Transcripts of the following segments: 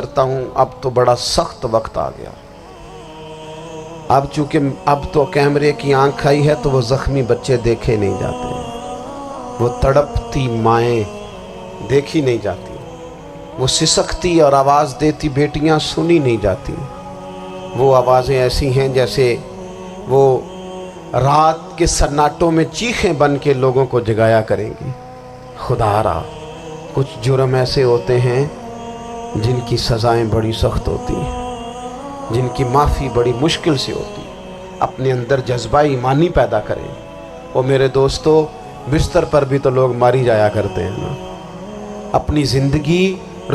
کرتا ہوں اب تو بڑا سخت وقت آ گیا۔ اب چونکہ اب تو کیمرے کی آنکھ آئی ہے تو وہ زخمی بچے دیکھے نہیں جاتے، وہ تڑپتی مائیں دیکھی نہیں جاتی، وہ سسکتی اور آواز دیتی بیٹیاں سنی نہیں جاتی۔ وہ آوازیں ایسی ہیں جیسے وہ رات کے سناٹوں میں چیخیں بن کے لوگوں کو جگایا کریں گی۔ خدا را کچھ جرم ایسے ہوتے ہیں جن کی سزائیں بڑی سخت ہوتی ہیں، جن کی معافی بڑی مشکل سے ہوتی ہے۔ اپنے اندر جذبہ ایمانی پیدا کریں۔ وہ میرے دوستو، بستر پر بھی تو لوگ ماری جایا کرتے ہیں نا۔ اپنی زندگی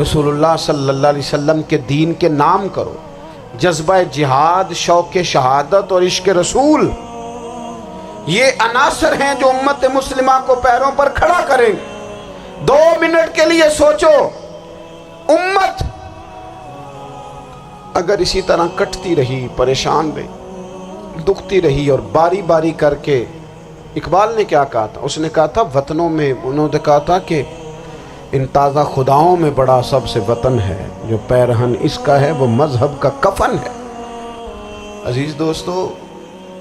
رسول اللہ صلی اللہ علیہ وسلم کے دین کے نام کرو۔ جذبہ جہاد، شوق شہادت اور عشق رسول، یہ عناصر ہیں جو امت مسلمہ کو پیروں پر کھڑا کریں۔ 2 منٹ کے لیے سوچو، امت اگر اسی طرح کٹتی رہی، پریشان رہی، دکھتی رہی اور باری باری کر کے، اقبال نے کیا کہا تھا؟ اس نے کہا تھا وطنوں میں، انہوں نے کہا تھا کہ ان تازہ خداؤں میں بڑا سب سے وطن ہے، جو پیرہن اس کا ہے وہ مذہب کا کفن ہے۔ عزیز دوستو،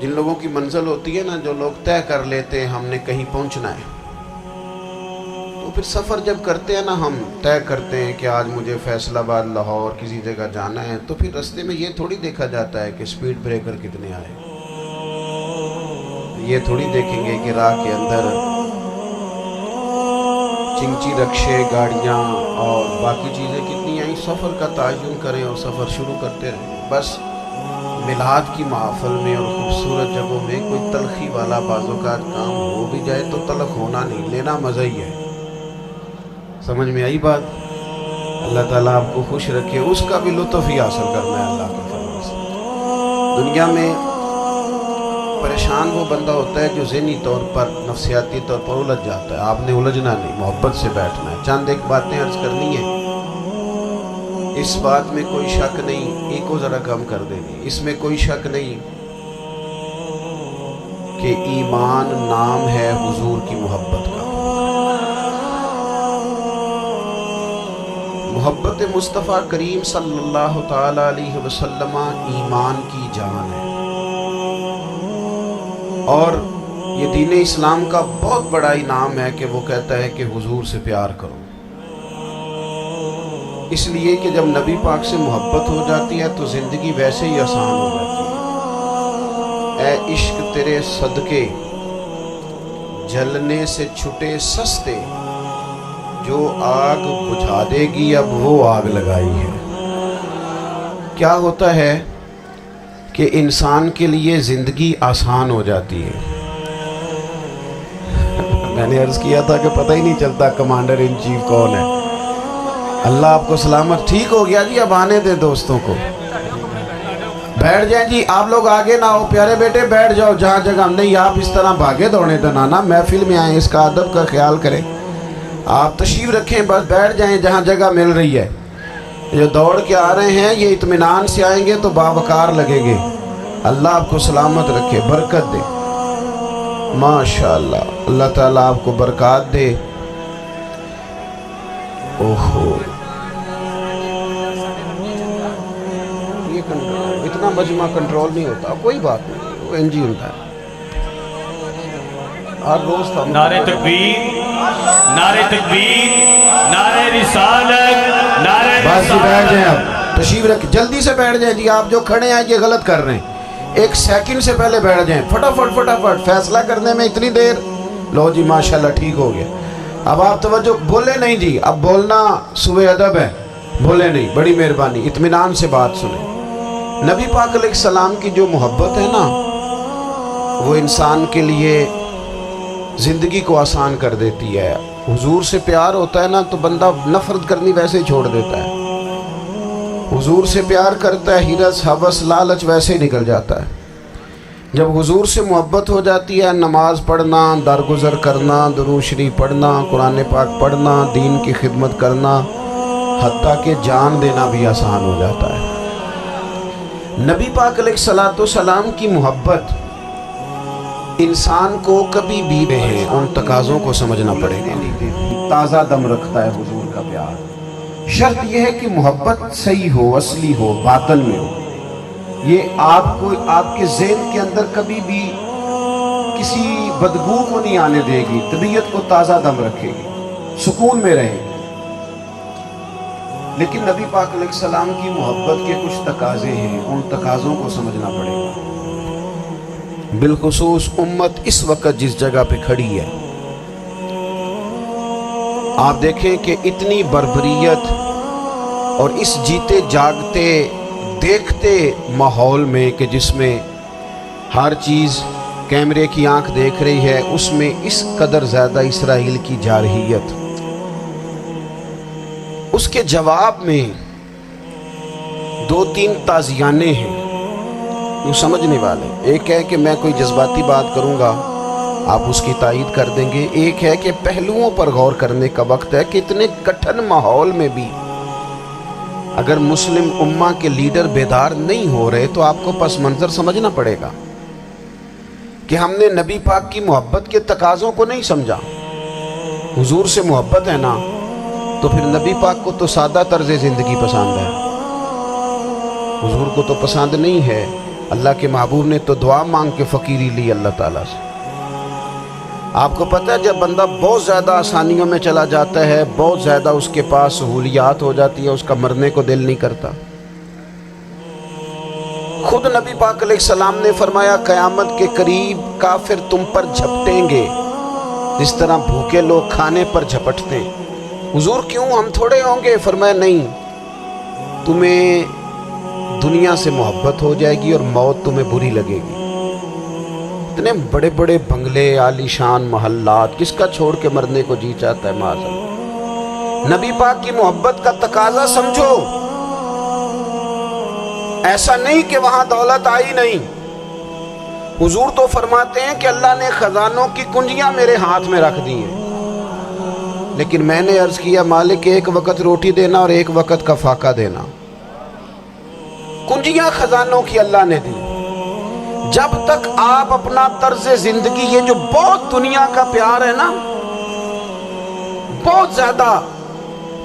جن لوگوں کی منزل ہوتی ہے نا، جو لوگ طے کر لیتے ہیں ہم نے کہیں پہنچنا ہے، تو پھر سفر جب کرتے ہیں نا، ہم طے کرتے ہیں کہ آج مجھے فیصل آباد، لاہور کسی جگہ جانا ہے، تو پھر رستے میں یہ تھوڑی دیکھا جاتا ہے کہ سپیڈ بریکر کتنے آئے، یہ تھوڑی دیکھیں گے کہ راہ کے اندر چنچی رکشے، گاڑیاں اور باقی چیزیں کتنی آئیں۔ سفر کا تعین کریں اور سفر شروع کرتے رہیں۔ بس میلاد کی محافل میں اور خوبصورت جگہوں میں کوئی تلخی والا بعض اوقات کام ہو بھی جائے تو تلخ ہونا نہیں، لینا مزہ ہی ہے۔ سمجھ میں آئی بات؟ اللہ تعالیٰ آپ کو خوش رکھے، اس کا بھی لطف ہی حاصل کرنا ہے اللہ کے فضل سے۔ دنیا میں پریشان وہ بندہ ہوتا ہے جو ذہنی طور پر، نفسیاتی طور پر الجھ جاتا ہے۔ آپ نے الجھنا نہیں، محبت سے بیٹھنا ہے۔ چند ایک باتیں عرض کرنی ہیں، اس بات میں کوئی شک نہیں، ایک کو ذرا کم کر دیں، اس میں کوئی شک نہیں کہ ایمان نام ہے حضور کی محبت کا۔ محبت مصطفیٰ کریم صلی اللہ تعالی علیہ وسلم ایمان کی جان ہے، اور یہ دین اسلام کا بہت بڑا انعام ہے کہ وہ کہتا ہے کہ حضور سے پیار کرو۔ اس لیے کہ جب نبی پاک سے محبت ہو جاتی ہے تو زندگی ویسے ہی آسان ہو جاتی ہے۔ اے عشق تیرے صدقے جلنے سے چھٹے سستے، جو آگ بجھا دے گی اب وہ آگ لگائی ہے۔ کیا ہوتا ہے کہ انسان کے لیے زندگی آسان ہو جاتی ہے۔ میں نے عرض کیا تھا کہ پتہ ہی نہیں چلتا کمانڈر ان چیف کون ہے۔ اللہ آپ کو سلامت، ٹھیک ہو گیا جی، اب آنے دے دوستوں کو، بیٹھ جائیں جی، آپ لوگ آگے نہ ہو، پیارے بیٹے بیٹھ جاؤ جہاں جگہ نہیں، آپ اس طرح بھاگے دوڑے تو نانا، محفل میں آئیں، اس کا ادب کا خیال کریں، آپ تشریف رکھیں، بس بیٹھ جائیں جہاں جگہ مل رہی ہے۔ جو دوڑ کے آ رہے ہیں یہ اطمینان سے آئیں گے تو باوقار لگیں گے۔ اللہ آپ کو سلامت رکھے، برکت دے، ماشاءاللہ، اللہ تعالیٰ آپ کو برکات دے۔ اوہو، یہ کنٹرول، اتنا مجمع کنٹرول نہیں ہوتا، کوئی بات نہیں، وہ انجی ہوتا ہے ہر روز تھا۔ نعرہ تکبیر، نعرہ تکبیر، نعرہ رسالت، نعرہ بس جی بیٹھ جائیں، رسالت۔ اب تشریف رکھ، جلدی سے بیٹھ جائیں جی، آپ جو کھڑے ہیں یہ غلط کر رہے ہیں، 1 سیکنڈ سے پہلے بیٹھ جائیں، فٹافٹ فٹافٹ، فیصلہ کرنے میں اتنی دیر، لو جی ماشاءاللہ ٹھیک ہو گیا۔ اب آپ توجہ، بولے نہیں جی، اب بولنا سوء ادب ہے، بولے نہیں، بڑی مہربانی، اطمینان سے بات سنیں۔ نبی پاک علیہ السلام کی جو محبت ہے نا، وہ انسان کے لیے زندگی کو آسان کر دیتی ہے۔ حضور سے پیار ہوتا ہے نا تو بندہ نفرت کرنی ویسے ہی چھوڑ دیتا ہے۔ حضور سے پیار کرتا ہے، ہرس، ہوس، لالچ ویسے ہی نکل جاتا ہے۔ جب حضور سے محبت ہو جاتی ہے، نماز پڑھنا، درگزر کرنا، درود شریف پڑھنا، قرآن پاک پڑھنا، دین کی خدمت کرنا، حتیٰ کہ جان دینا بھی آسان ہو جاتا ہے۔ نبی پاک علیہ السلام کی محبت انسان کو کبھی بھی ان تقاضوں کو سمجھنا پڑے گا۔ تازہ دم رکھتا ہے حضور کا پیار، شرط یہ ہے کہ محبت صحیح ہو، اصلی ہو، باطن میں ہو۔ یہ آپ کو آپ کے ذہن کے اندر کبھی بھی کسی بدبو کو نہیں آنے دے گی، طبیعت کو تازہ دم رکھے گی، سکون میں رہے گی۔ لیکن نبی پاک علیہ السلام کی محبت کے کچھ تقاضے ہیں، ان تقاضوں کو سمجھنا پڑے گا، بالخصوص امت اس وقت جس جگہ پہ کھڑی ہے۔ آپ دیکھیں کہ اتنی بربریت اور اس جیتے جاگتے دیکھتے ماحول میں کہ جس میں ہر چیز کیمرے کی آنکھ دیکھ رہی ہے، اس میں اس قدر زیادہ اسرائیل کی جارحیت، اس کے جواب میں دو تین تازیانے ہیں جو سمجھنے والے۔ ایک ہے کہ میں کوئی جذباتی بات کروں گا، آپ اس کی تائید کر دیں گے۔ ایک ہے کہ پہلوؤں پر غور کرنے کا وقت ہے کہ اتنے کٹھن ماحول میں بھی اگر مسلم امہ کے لیڈر بیدار نہیں ہو رہے تو آپ کو پس منظر سمجھنا پڑے گا کہ ہم نے نبی پاک کی محبت کے تقاضوں کو نہیں سمجھا۔ حضور سے محبت ہے نا تو پھر نبی پاک کو تو سادہ طرز زندگی پسند ہے، حضور کو تو پسند نہیں ہے۔ اللہ کے محبوب نے تو دعا مانگ کے فقیری لی اللہ تعالیٰ سے۔ آپ کو پتہ ہے جب بندہ بہت زیادہ آسانیوں میں چلا جاتا ہے، بہت زیادہ اس کے پاس سہولیات ہو جاتی ہے، اس کا مرنے کو دل نہیں کرتا۔ خود نبی پاک علیہ السلام نے فرمایا قیامت کے قریب کافر تم پر جھپٹیں گے جس طرح بھوکے لوگ کھانے پر جھپٹتے ہیں۔ حضور کیوں، ہم تھوڑے ہوں گے؟ فرمایا نہیں، تمہیں دنیا سے محبت ہو جائے گی اور موت تمہیں بری لگے گی۔ اتنے بڑے بڑے بنگلے، عالی شان محلات، کس کا چھوڑ کے مرنے کو جی چاہتا ہے معاذ اللہ۔ نبی پاک کی محبت کا تقاضا سمجھو، ایسا نہیں کہ وہاں دولت آئی نہیں۔ حضور تو فرماتے ہیں کہ اللہ نے خزانوں کی کنجیاں میرے ہاتھ میں رکھ دی ہیں، لیکن میں نے عرض کیا مالک ایک وقت روٹی دینا اور ایک وقت کا فاقہ دینا۔ کنجیاں خزانوں کی اللہ نے دی۔ جب تک آپ اپنا طرز زندگی، یہ جو بہت دنیا کا پیار ہے نا، بہت زیادہ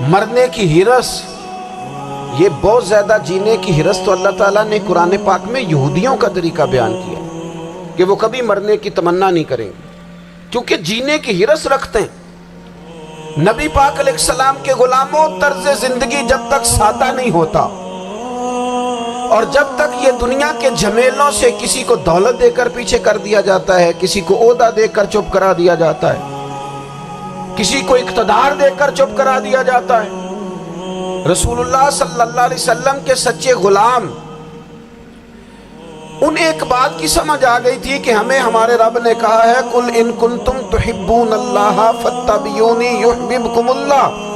مرنے کی ہرس، یہ بہت زیادہ جینے کی ہرس تو اللہ تعالیٰ نے قرآن پاک میں یہودیوں کا طریقہ بیان کیا کہ وہ کبھی مرنے کی تمنا نہیں کریں گے کیونکہ جینے کی ہرس رکھتے ہیں۔ نبی پاک علیہ السلام کے غلاموں، طرز زندگی جب تک سادہ نہیں ہوتا اور جب تک یہ دنیا کے جھمیلوں سے کسی کو دولت دے کر پیچھے کر دیا جاتا ہے، کسی کو عہدہ دے کر چپ کرا دیا جاتا ہے، کسی کو اقتدار دے کر چپ کرا دیا جاتا ہے۔ رسول اللہ صلی اللہ علیہ وسلم کے سچے غلام، انہیں ایک بات کی سمجھ آ گئی تھی کہ ہمیں ہمارے رب نے کہا ہے قُلْ إِن كُنْتُمْ تُحِبُّونَ اللَّهَ فَاتَّبِعُونِي يُحْبِبْكُمُ اللَّهُ۔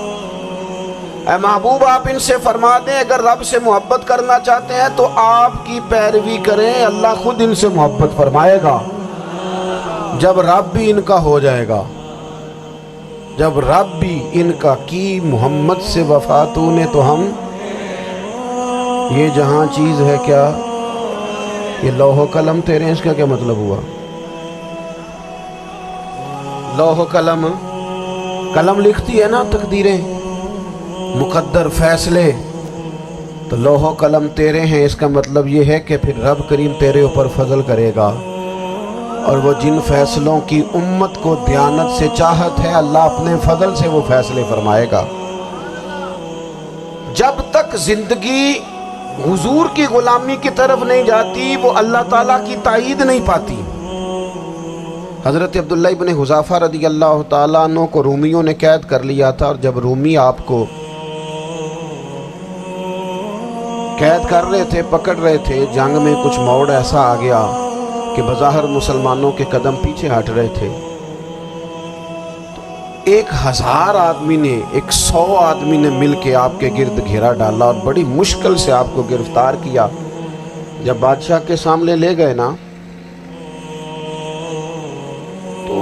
اے محبوب آپ ان سے فرما دیں اگر رب سے محبت کرنا چاہتے ہیں تو آپ کی پیروی کریں، اللہ خود ان سے محبت فرمائے گا۔ جب رب بھی ان کا ہو جائے گا، جب رب بھی ان کا کی محمد سے وفا تو نے تو ہم، یہ جہاں چیز ہے کیا، یہ لوح و قلم تیرے، اس کا کیا مطلب ہوا؟ لوح و قلم، قلم لکھتی ہے نا تقدیریں، مقدر فیصلے، تو لوح و قلم تیرے ہیں، اس کا مطلب یہ ہے کہ پھر رب کریم تیرے اوپر فضل کرے گا، اور وہ جن فیصلوں کی امت کو دیانت سے چاہت ہے اللہ اپنے فضل سے وہ فیصلے فرمائے گا۔ جب تک زندگی حضور کی غلامی کی طرف نہیں جاتی وہ اللہ تعالیٰ کی تائید نہیں پاتی۔ حضرت عبداللہ ابن حذافہ رضی اللہ تعالیٰ عنہ کو رومیوں نے قید کر لیا تھا، اور جب رومی آپ کو قید کر رہے تھے، پکڑ رہے تھے، جنگ میں کچھ موڑ ایسا آ گیا کہ بظاہر مسلمانوں کے قدم پیچھے ہٹ رہے تھے، 1000 آدمی نے، 100 آدمی نے مل کے آپ کے گرد گھیرا ڈالا اور بڑی مشکل سے آپ کو گرفتار کیا۔ جب بادشاہ کے سامنے لے گئے نا تو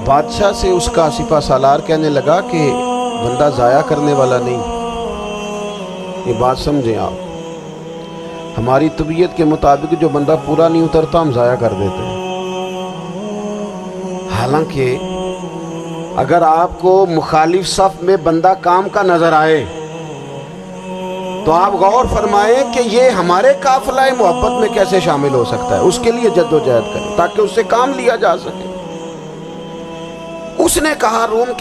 بادشاہ سے اس کا سپہ سالار کہنے لگا کہ بندہ ضائع کرنے والا نہیں، یہ بات سمجھیں آپ، ہماری طبیعت کے مطابق جو بندہ پورا نہیں اترتا ہم ضائع کر دیتے ہیں۔ حالانکہ اگر آپ کو مخالف صف میں بندہ کام کا نظر آئے تو آپ غور فرمائیں کہ یہ ہمارے قافلہ محبت میں کیسے شامل ہو سکتا ہے. اس کے لیے جدوجہد کریں تاکہ اس سے کام لیا جا سکے. اس نے کہا روم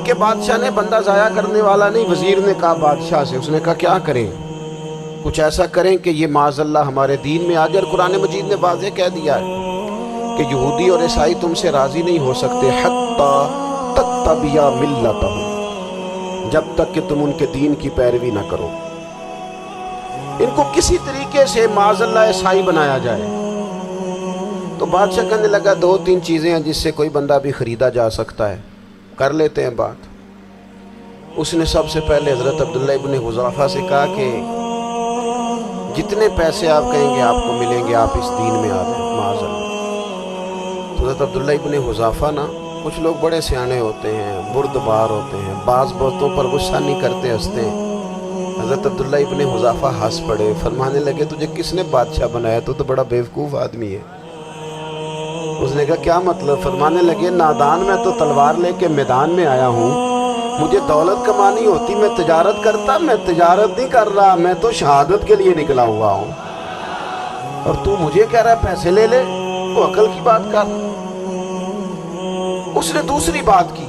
کے بادشاہ نے بندہ ضائع کرنے والا نہیں. وزیر نے کہا بادشاہ سے, اس نے کہا کیا کریں؟ کچھ ایسا کریں کہ یہ معاذ اللہ ہمارے دین میں آ جائے. اور قرآن مجید نے واضح کہہ دیا ہے کہ یہودی اور عیسائی تم سے راضی نہیں ہو سکتے حتی تتبع ملتہم, جب تک کہ تم ان کے دین کی پیروی نہ کرو. ان کو کسی طریقے سے معاذ اللہ عیسائی بنایا جائے. تو بادشاہ کہنے لگا 2-3 چیزیں ہیں جس سے کوئی بندہ بھی خریدا جا سکتا ہے, کر لیتے ہیں بات. اس نے سب سے پہلے حضرت عبداللہ ابن حذافہ سے کہا کہ جتنے پیسے آپ کہیں گے آپ کو ملیں گے, آپ اس دین میں آ جائیں معاذ اللہ. تو حضرت عبداللہ ابن حذافہ نا, کچھ لوگ بڑے سیانے ہوتے ہیں, بردبار ہوتے ہیں, بعض باتوں پر غصہ نہیں کرتے, ہنستے ہیں. حضرت عبداللہ ابن حذافہ ہنس پڑے, فرمانے لگے تجھے کس نے بادشاہ بنایا, تو بڑا بیوقوف آدمی ہے. اس نے کہا کیا مطلب؟ فرمانے لگے نادان, میں تو تلوار لے کے میدان میں آیا ہوں, مجھے دولت کمانی ہوتی میں تجارت کرتا, میں تجارت نہیں کر رہا, میں تو شہادت کے لیے نکلا ہوا ہوں. اور تو مجھے کہہ رہا ہے پیسے لے لے, تو عقل کی بات کر. اس نے دوسری بات کی,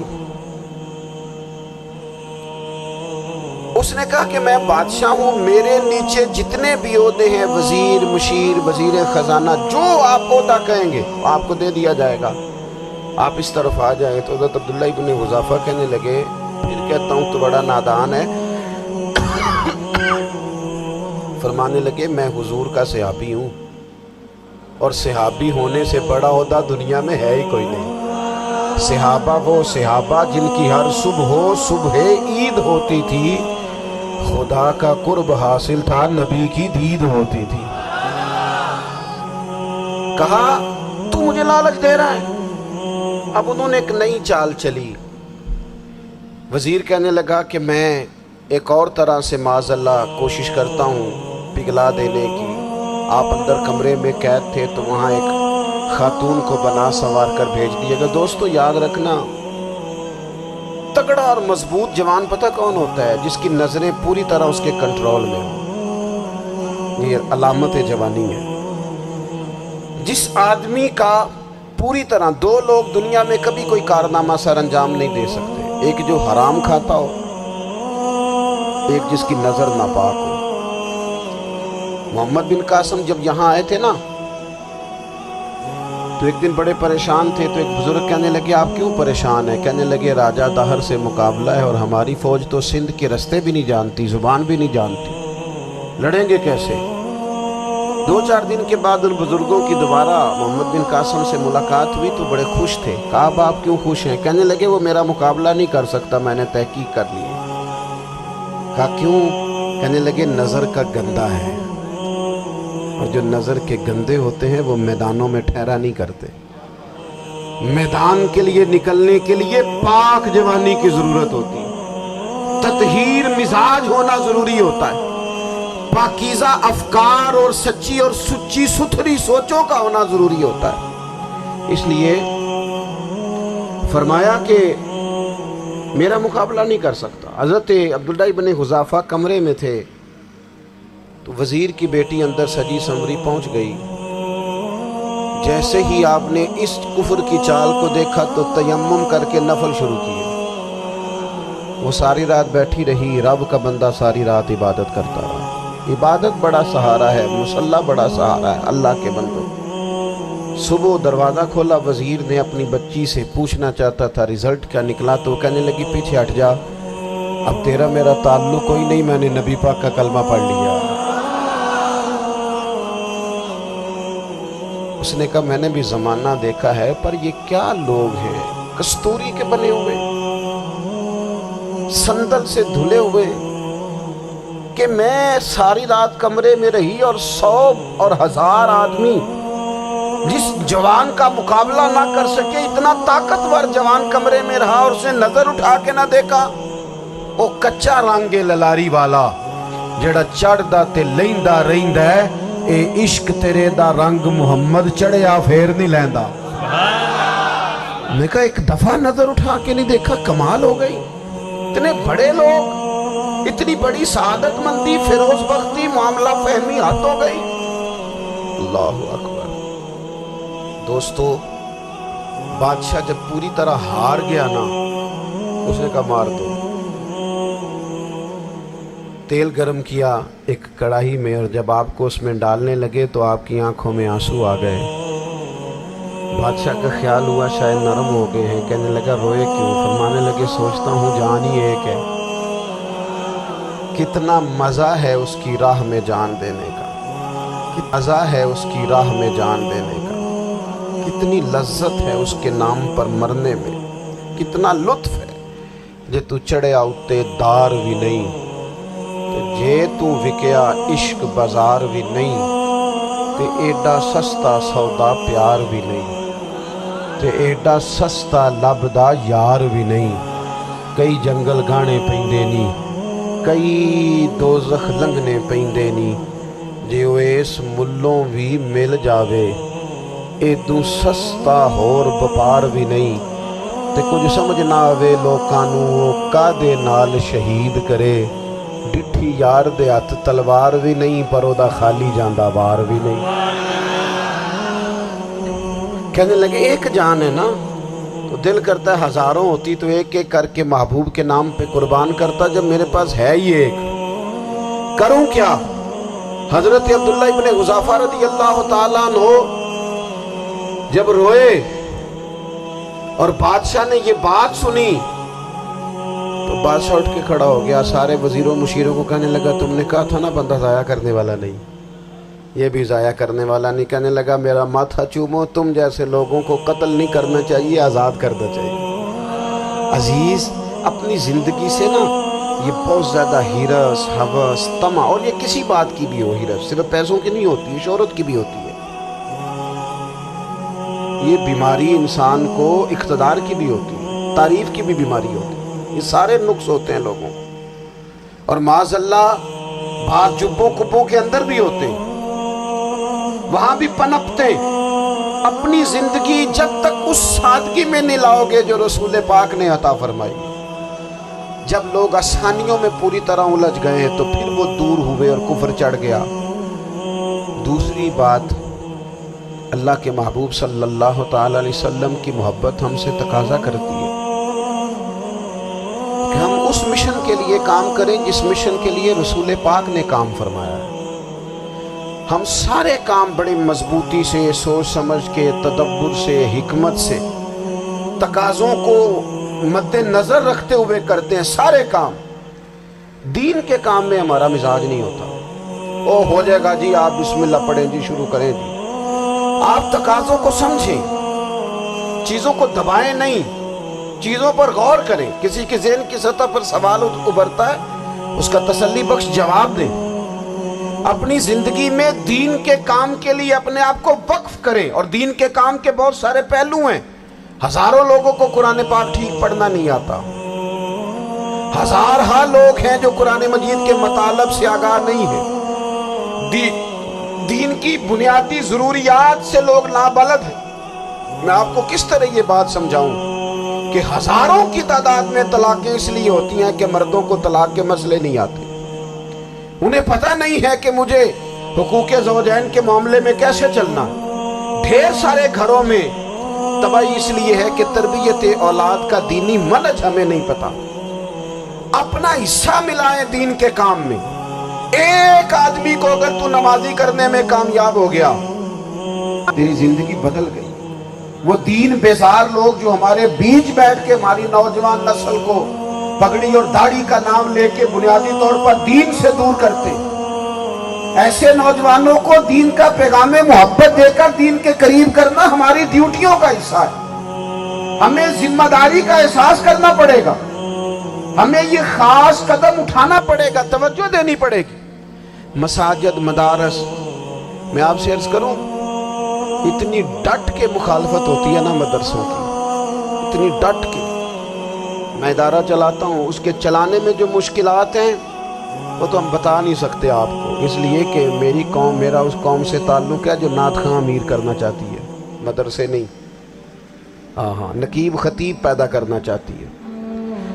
اس نے کہا کہ میں بادشاہ ہوں, میرے نیچے جتنے بھی عہدے ہیں, وزیر, مشیر, وزیر خزانہ, جو آپ عہدہ کہیں گے آپ کو دے دیا جائے گا, آپ اس طرف آ جائیں. تو حضرت عبداللہ ابن حذافہ کہنے لگے پھر کہتا ہوں تو بڑا نادان ہے. فرمانے لگے میں حضور کا صحابی ہوں, اور صحابی ہونے سے بڑا عہدہ دنیا میں ہے ہی کوئی نہیں. صحابہ وہ صحابہ جن کی ہر صبح عید ہوتی تھی, خدا کا قرب حاصل تھا, نبی کی دید ہوتی تھی. کہا تو مجھے لالچ دے رہا ہے. اب انہوں نے ایک نئی چال چلی. وزیر کہنے لگا کہ میں ایک اور طرح سے معاذ اللہ کوشش کرتا ہوں پگھلا دینے کی. آپ اندر کمرے میں قید تھے تو وہاں ایک خاتون کو بنا سنوار کر بھیج دیے گا. دوستو یاد رکھنا, تگڑا اور مضبوط جوان پتہ کون ہوتا ہے؟ جس کی نظریں پوری طرح اس کے کنٹرول میں ہوں. یہ علامت جوانی ہے. جس آدمی کا پوری طرح, 2 لوگ دنیا میں کبھی کوئی کارنامہ سر انجام نہیں دے سکتے, ایک جو حرام کھاتا ہو, ایک جس کی نظر ناپاک ہو. محمد بن قاسم جب یہاں آئے تھے نا, تو ایک دن بڑے پریشان تھے. تو ایک بزرگ کہنے لگے آپ کیوں پریشان ہیں؟ کہنے لگے راجہ دہر سے مقابلہ ہے, اور ہماری فوج تو سندھ کے رستے بھی نہیں جانتی, زبان بھی نہیں جانتی, لڑیں گے کیسے؟ 2-4 دن کے بعد ان بزرگوں کی دوبارہ محمد بن قاسم سے ملاقات ہوئی تو بڑے خوش تھے. کہا اب آپ کیوں خوش ہیں؟ کہنے لگے وہ میرا مقابلہ نہیں کر سکتا, میں نے تحقیق کر لی. کہا کیوں؟ کہنے لگے نظر کا گندہ ہے, اور جو نظر کے گندے ہوتے ہیں وہ میدانوں میں ٹھہرا نہیں کرتے. میدان کے لیے نکلنے کے لیے پاک جوانی کی ضرورت ہوتی ہے, تطہیر مزاج ہونا ضروری ہوتا ہے, پاکیزہ افکار اور سچی اور سچی ستھری سوچوں کا ہونا ضروری ہوتا ہے. اس لیے فرمایا کہ میرا مقابلہ نہیں کر سکتا. حضرت عبداللہ ابن حذافہ کمرے میں تھے تو وزیر کی بیٹی اندر سجی سنوری پہنچ گئی. جیسے ہی آپ نے اس کفر کی چال کو دیکھا تو تیمم کر کے نفل شروع کیے. وہ ساری رات بیٹھی رہی, رب کا بندہ ساری رات عبادت کرتا رہا. عبادت بڑا سہارا ہے, مصلی بڑا سہارا ہے اللہ کے بندوں. صبح دروازہ کھولا, وزیر نے اپنی بچی سے پوچھنا چاہتا تھا رزلٹ کیا نکلا, تو کہنے لگی پیچھے ہٹ جا, اب تیرا میرا تعلق کوئی نہیں, میں نے نبی پاک کا کلمہ پڑھ لیا. اس نے کہا میں نے بھی زمانہ دیکھا ہے, پر یہ کیا لوگ ہیں, کستوری کے بنے ہوئے, سندل سے دھلے ہوئے, کہ میں ساری رات کمرے میں رہی اور 100 اور 1000 آدمی جس جوان کا مقابلہ نہ کر سکے, اتنا طاقتور جوان کمرے میں رہا اور اسے نظر اٹھا کے نہ دیکھا. وہ کچا رنگے للاری والا جڑا چڑھدا تے لیندا رہندا ہے, اے عشق تیرے دا رنگ محمد چڑھیا پھر نہیں لیندا. میں کہا ایک دفعہ نظر اٹھا کے نہیں دیکھا, کمال ہو گئی. اتنے بڑے لوگ اتنی بڑی سعادت مندی، فیروز بختی، معاملہ فہمی حد ہو گئی۔ اللہ اکبر۔ دوستو بادشاہ جب پوری طرح ہار گیا نا، اس نے کہا مار دو۔ تیل گرم کیا ایک کڑاہی میں، اور جب آپ کو اس میں ڈالنے لگے تو آپ کی آنکھوں میں آنسو آ گئے۔ بادشاہ کا خیال ہوا شاید نرم ہو گئے ہیں، کہنے لگا روئے کیوں؟ فرمانے لگے سوچتا ہوں جان ہی ایک ہے، کتنا مزہ ہے اس کی راہ میں جان دینے کا، کتنا مزہ ہے اس کی راہ میں جان دینے کا، کتنی لذت ہے اس کے نام پر مرنے میں، کتنا لطف ہے۔ جے تو چڑھیا اتے دار بھی نہیں، جے تو وکیا عشق بازار بھی نہیں، تے ایڈا سستا سودا پیار بھی نہیں، تے ایڈا سستا لبدا یار بھی نہیں۔ کئی جنگل گانے پیندے نی، کئی دوزخ لنگنے پیندے نی، جے وہ اس ملوں بھی مل جاوے، ایدوں سستا ہور بپار بھی نہیں۔ تے کچھ سمجھ نہ آوے لوکاں نوں وہ کادے نال شہید کرے، ڈٹھی یار دے ہاتھ تلوار بھی نہیں، پر او دا خالی جاندہ بار بھی نہیں۔ کہنے لگے ایک جان ہے نا، تو دل کرتا ہے ہزاروں ہوتی تو ایک ایک کر کے محبوب کے نام پہ قربان کرتا، جب میرے پاس ہے ہی ایک، کروں کیا؟ حضرت عبداللہ ابن حذافہ رضی اللہ تعالیٰ عنہ جب روئے اور بادشاہ نے یہ بات سنی تو بادشاہ اٹھ کے کھڑا ہو گیا، سارے وزیروں مشیروں کو کہنے لگا تم نے کہا تھا نا بندہ ضائع کرنے والا نہیں، یہ بھی ضائع کرنے والا نہیں۔ کہنے لگا میرا ماتھا چومو، تم جیسے لوگوں کو قتل نہیں کرنا چاہیے، آزاد کرنا چاہیے۔ عزیز اپنی زندگی سے نا یہ بہت زیادہ ہرس، ہوس، طمع، اور یہ کسی بات کی بھی ہو، ہرس صرف پیسوں کی نہیں ہوتی، شہرت کی بھی ہوتی ہے، یہ بیماری انسان کو اقتدار کی بھی ہوتی ہے، تعریف کی بھی بیماری ہوتی ہے، یہ سارے نقص ہوتے ہیں لوگوں کو، اور معاذ اللہ بعض جبوں کبوں کے اندر بھی ہوتے ہیں، وہاں بھی پنپتے ہیں۔ اپنی زندگی جب تک اس سادگی میں نہیں لاؤ گے جو رسول پاک نے عطا فرمائی، جب لوگ آسانیوں میں پوری طرح الجھ گئے تو پھر وہ دور ہوئے اور کفر چڑھ گیا۔ دوسری بات، اللہ کے محبوب صلی اللہ تعالی علیہ وسلم کی محبت ہم سے تقاضا کرتی ہے کہ ہم اس مشن کے لیے کام کریں جس مشن کے لیے رسول پاک نے کام فرمایا ہے۔ ہم سارے کام بڑی مضبوطی سے، سوچ سمجھ کے، تدبر سے، حکمت سے، تقاضوں کو مد نظر رکھتے ہوئے کرتے ہیں سارے کام۔ دین کے کام میں ہمارا مزاج نہیں ہوتا، او ہو جائے گا جی، آپ بسم اللہ پڑھیں جی، شروع کریں جی۔ آپ تقاضوں کو سمجھیں، چیزوں کو دبائیں نہیں، چیزوں پر غور کریں۔ کسی کے ذہن کی سطح پر سوال ابھرتا ہے، اس کا تسلی بخش جواب دیں۔ اپنی زندگی میں دین کے کام کے لیے اپنے آپ کو وقف کریں، اور دین کے کام کے بہت سارے پہلو ہیں۔ ہزاروں لوگوں کو قرآن پاک ٹھیک پڑھنا نہیں آتا، ہزارہ لوگ ہیں جو قرآن مجید کے مطالب سے آگاہ نہیں ہیں، دین کی بنیادی ضروریات سے لوگ نابلد ہیں۔ میں آپ کو کس طرح یہ بات سمجھاؤں کہ ہزاروں کی تعداد میں طلاقیں اس لیے ہوتی ہیں کہ مردوں کو طلاق کے مسئلے نہیں آتے، انہیں پتہ نہیں ہے کہ مجھے حقوق زوجین کے معاملے میں کیسے چلنا۔ ڈھیر سارے گھروں میں تباہی اس لیے ہے کہ تربیت اولاد کا دینی منہج ہمیں نہیں پتا۔ اپنا حصہ ملائیں دین کے کام میں۔ ایک آدمی کو اگر تو نمازی کرنے میں کامیاب ہو گیا، تیری زندگی بدل گئی۔ وہ دین بیزار لوگ جو ہمارے بیچ بیٹھ کے ہماری نوجوان نسل کو پگڑی اور داڑھی کا نام لے کے بنیادی طور پر دین سے دور کرتے، ایسے نوجوانوں کو دین کا پیغام محبت دے کر دین کے قریب کرنا ہماری ڈیوٹیوں کا حصہ ہے۔ ہمیں ذمہ داری کا احساس کرنا پڑے گا، ہمیں یہ خاص قدم اٹھانا پڑے گا، توجہ دینی پڑے گی۔ مساجد، مدارس، میں آپ سے عرض کروں، اتنی ڈٹ کے مخالفت ہوتی ہے نا مدرسوں کی، اتنی ڈٹ کے۔ میں ادارہ چلاتا ہوں، اس کے چلانے میں جو مشکلات ہیں وہ تو ہم بتا نہیں سکتے آپ کو، اس لیے کہ میری قوم، میرا اس قوم سے تعلق ہے جو نعت خواں امیر کرنا چاہتی ہے، مدرسے نہیں، نقیب خطیب پیدا کرنا چاہتی ہے۔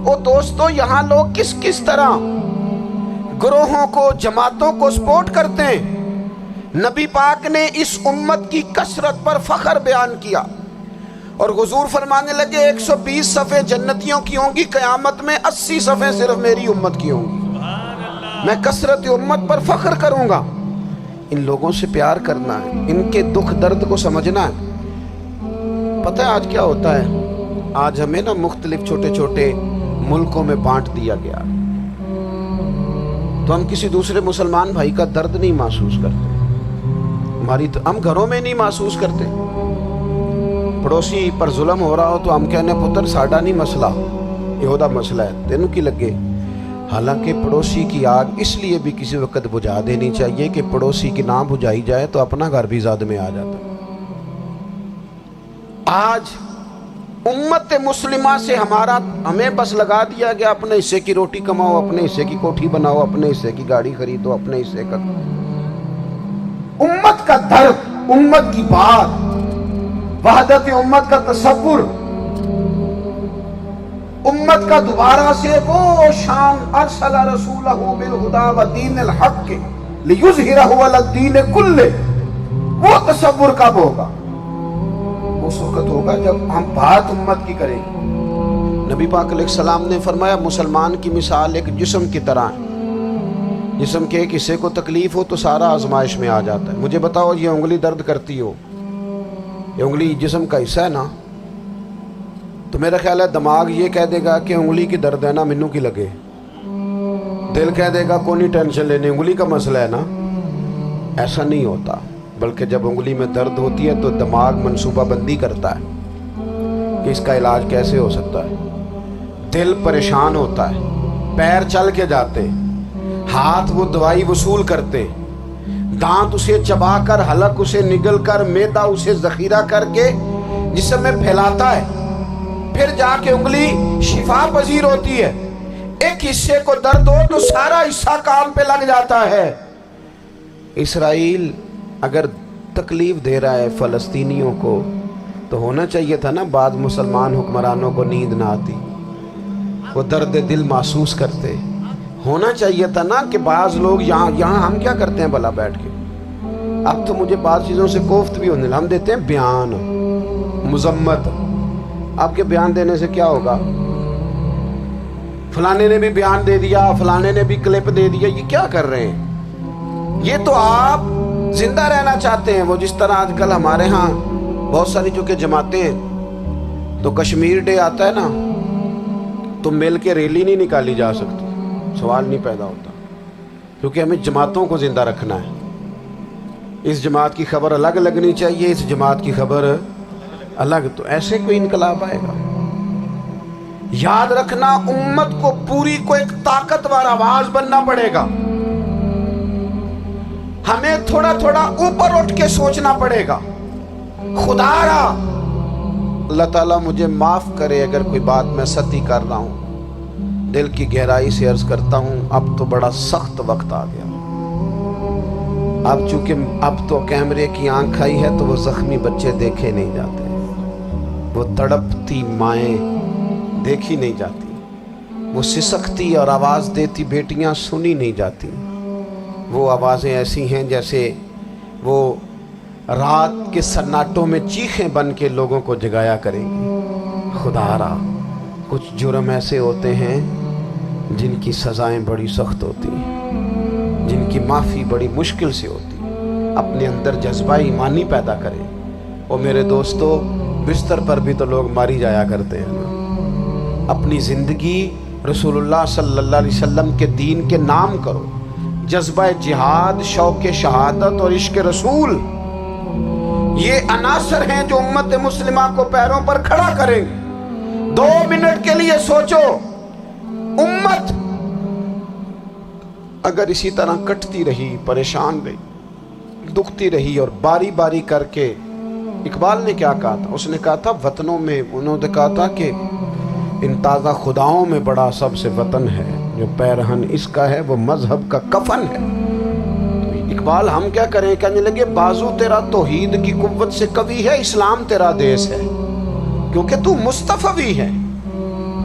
او دوستو یہاں لوگ کس کس طرح گروہوں کو جماعتوں کو سپورٹ کرتے ہیں. نبی پاک نے اس امت کی کثرت پر فخر بیان کیا اور حضور فرمانے لگے 120 صفحے جنتیوں کی ہوں گی، قیامت میں 80 صفحے صرف میری امت کی ہوں گی. میں کثرت امت پر فخر کروں گا. ان لوگوں سے پیار کرنا ہے، ان کے دکھ درد کو سمجھنا ہے. پتہ ہے آج کیا ہوتا ہے؟ آج ہمیں نا مختلف چھوٹے چھوٹے ملکوں میں بانٹ دیا گیا تو ہم کسی دوسرے مسلمان بھائی کا درد نہیں محسوس کرتے. ہم گھروں میں نہیں محسوس کرتے. پڑوسی پر ظلم ہو رہا ہو تو ہم کہنے پتر ساڈا نہیں مسئلہ، یہ مسئلہ ہے، تینوں کی لگے. حالانکہ پڑوسی کی آگ اس لیے بھی کسی وقت بجھا دینی چاہیے کہ پڑوسی کی نہ بجھائی جائے تو اپنا گھر بھی زاد میں آ جاتا. آج امت مسلمہ سے ہمیں بس لگا دیا گیا اپنے حصے کی روٹی کماؤ، اپنے حصے کی کوٹھی بناؤ، اپنے حصے کی گاڑی خریدو، اپنے حصے کا. امت کا درد، امت کی بات، وحدت امت کا تصور، امت کا دوبارہ سے وہ شان ارسل رسولہ بالہدی ودین الحق لیظہرہ علی الدین کلہ، وہ تصور کب ہوگا؟ اس وقت ہوگا جب ہم بات امت کی کریں گے. نبی پاک علیہ السلام نے فرمایا مسلمان کی مثال ایک جسم کی طرح ہے. جسم کے ایک حصے کو تکلیف ہو تو سارا آزمائش میں آ جاتا ہے. مجھے بتاؤ یہ انگلی درد کرتی ہو، یہ انگلی جسم کا حصہ ہے نا، تو میرا خیال ہے دماغ یہ کہہ دے گا کہ انگلی کی درد ہے نا مینوں کی لگے. دل کہہ دے گا کوئی نہیں ٹینشن لینے، انگلی کا مسئلہ ہے نا. ایسا نہیں ہوتا، بلکہ جب انگلی میں درد ہوتی ہے تو دماغ منصوبہ بندی کرتا ہے کہ اس کا علاج کیسے ہو سکتا ہے. دل پریشان ہوتا ہے، پیر چل کے جاتے، ہاتھ وہ دوائی وصول کرتے، دانت اسے چبا کر، حلق اسے نگل کر، معدہ اسے ذخیرہ کر کے جسم میں پھیلاتا ہے. پھر جا کے انگلی شفا پذیر ہوتی ہے. ایک حصے کو درد ہو تو سارا حصہ کام پہ لگ جاتا ہے. اسرائیل اگر تکلیف دے رہا ہے فلسطینیوں کو تو ہونا چاہیے تھا نا بعض مسلمان حکمرانوں کو نیند نہ آتی، وہ درد دل محسوس کرتے. ہونا چاہیے تھا نا کہ بعض لوگ یہاں ہم کیا کرتے ہیں بھلا بیٹھ کے. اب تو مجھے بعض چیزوں سے کوفت بھی ہونے، ہم دیتے ہیں بیان، مذمت. آپ کے بیان دینے سے کیا ہوگا؟ فلانے نے بھی بیان دے دیا، فلانے نے بھی کلپ دے دیا. یہ کیا کر رہے ہیں؟ یہ تو آپ زندہ رہنا چاہتے ہیں. وہ جس طرح آج کل ہمارے ہاں بہت ساری جو کہ جماعتیں ہیں تو کشمیر ڈے آتا ہے نا تو مل کے ریلی نہیں نکالی جا سکتی، سوال نہیں پیدا ہوتا، کیونکہ ہمیں جماعتوں کو زندہ رکھنا ہے. اس جماعت کی خبر الگ لگنی چاہیے، اس جماعت کی خبر الگ. تو ایسے کوئی انقلاب آئے گا؟ یاد رکھنا امت کو پوری کو ایک طاقتور آواز بننا پڑے گا. ہمیں تھوڑا تھوڑا اوپر اٹھ کے سوچنا پڑے گا. خدا را اللہ تعالیٰ مجھے معاف کرے اگر کوئی بات میں سطحی کر رہا ہوں. دل کی گہرائی سے عرض کرتا ہوں اب تو بڑا سخت وقت آ گیا. اب چونکہ اب تو کیمرے کی آنکھ آئی ہے تو وہ زخمی بچے دیکھے نہیں جاتے، وہ تڑپتی مائیں دیکھی نہیں جاتی، وہ سسکتی اور آواز دیتی بیٹیاں سنی نہیں جاتی. وہ آوازیں ایسی ہیں جیسے وہ رات کے سناٹوں میں چیخیں بن کے لوگوں کو جگایا کریں گی. خدا را کچھ جرم ایسے ہوتے ہیں جن کی سزائیں بڑی سخت ہوتی ہیں، جن کی معافی بڑی مشکل سے ہوتی ہے. اپنے اندر جذبہ ایمانی پیدا کریں. اور میرے دوستو بستر پر بھی تو لوگ ماری جایا کرتے ہیں نا. اپنی زندگی رسول اللہ صلی اللہ علیہ وسلم کے دین کے نام کرو. جذبہ جہاد، شوق شہادت اور عشق رسول، یہ عناصر ہیں جو امت مسلمہ کو پیروں پر کھڑا کریں گے. 2 منٹ کے لیے سوچو، امت اگر اسی طرح کٹتی رہی، پریشان رہی، دکھتی رہی اور باری باری کر کے، اقبال نے کیا کہا تھا؟ اس نے کہا تھا وطنوں میں، انہوں نے کہا تھا کہ ان تازہ خداؤں میں بڑا سب سے وطن ہے، جو پیرہن اس کا ہے وہ مذہب کا کفن ہے. اقبال ہم کیا کریں؟ کہنے لگے بازو تیرا توحید کی قوت سے قوی ہے، اسلام تیرا دیس ہے، کیونکہ تو مصطفی ہے.